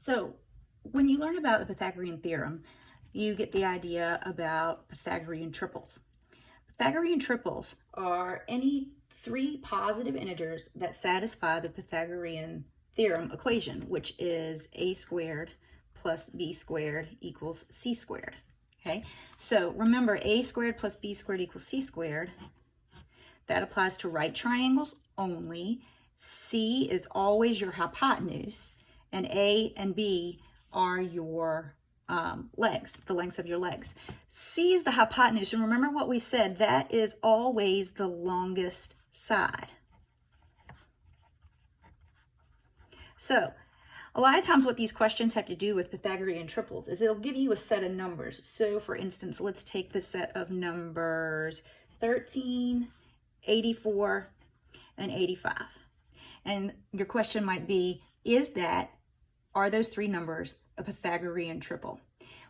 So when you learn about the Pythagorean theorem, you get the idea about Pythagorean triples. Pythagorean triples are any three positive integers that satisfy the Pythagorean theorem equation, which is a squared plus b squared equals c squared. Okay, so remember, a squared plus b squared equals c squared. That applies to right triangles only. C is always your hypotenuse, and A and B are your legs, the lengths of your legs. C is the hypotenuse, and remember what we said, that is always the longest side. So a lot of times what these questions have to do with Pythagorean triples is it'll give you a set of numbers. So for instance, let's take the set of numbers 13, 84, and 85. And your question might be, are those three numbers a Pythagorean triple?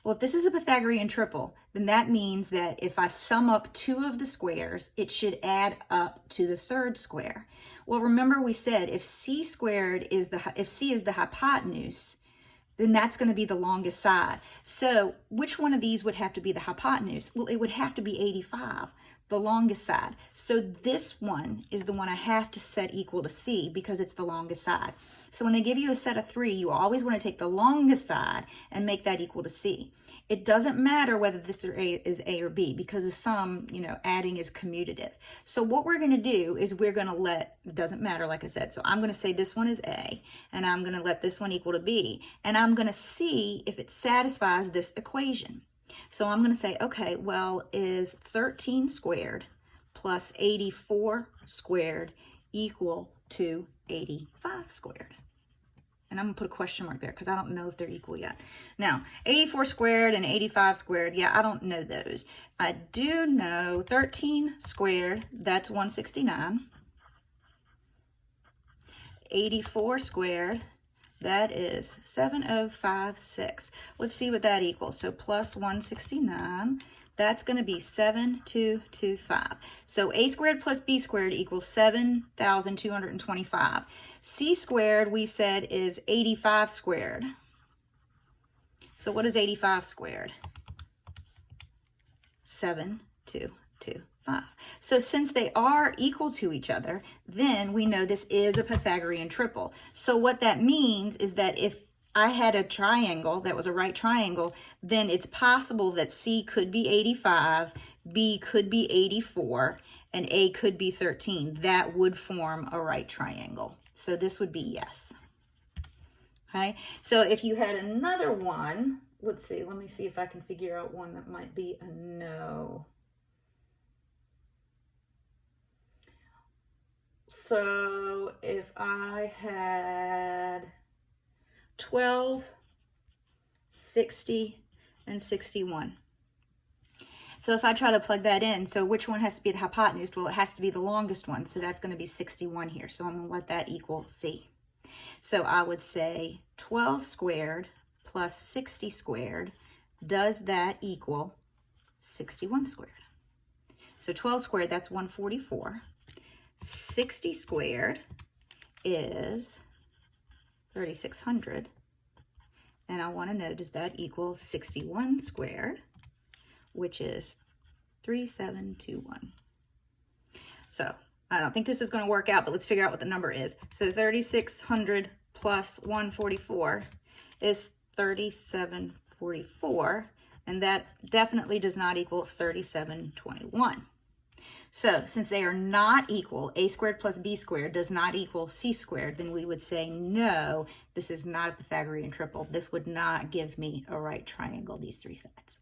Well, if this is a Pythagorean triple, then that means that if I sum up two of the squares, it should add up to the third square. Well, remember we said if C is the hypotenuse, then that's going to be the longest side. So which one of these would have to be the hypotenuse? Well, it would have to be 85, the longest side. So this one is the one I have to set equal to C because it's the longest side. So when they give you a set of three, you always want to take the longest side and make that equal to C. It doesn't matter whether this is A or B because the sum, adding is commutative. So what we're going to do is we're going to it doesn't matter, like I said. So I'm going to say this one is A, and I'm going to let this one equal to B, and I'm going to see if it satisfies this equation. So I'm going to say, okay, well, is 13 squared plus 84 squared equal to 85 squared? And I'm going to put a question mark there because I don't know if they're equal yet. Now, 84 squared and 85 squared, yeah, I don't know those. I do know 13 squared, that's 169. 84 squared, that is 7056. Let's see what that equals. So plus 169, that's going to be 7225. So a squared plus b squared equals 7,225. C squared, we said, is 85 squared. So what is 85 squared? 7225. So since they are equal to each other, then we know this is a Pythagorean triple. So what that means is that if I had a triangle that was a right triangle, then it's possible that C could be 85, B could be 84, and A could be 13. That would form a right triangle. So this would be yes. Okay, so if you had another one, let's see, let me see if I can figure out one that might be a no. So if I had 12, 60, and 61. So if I try to plug that in, so which one has to be the hypotenuse? Well, it has to be the longest one, so that's going to be 61 here. So I'm going to let that equal C. So I would say 12 squared plus 60 squared, does that equal 61 squared? So 12 squared, that's 144. 60 squared is 3,600. And I want to know, does that equal 61 squared, which is 3721. So I don't think this is going to work out, but let's figure out what the number is. So 3,600 plus 144 is 3744, and that definitely does not equal 3721. So since they are not equal, a squared plus b squared does not equal c squared, then we would say no, this is not a Pythagorean triple. This would not give me a right triangle, these three sets.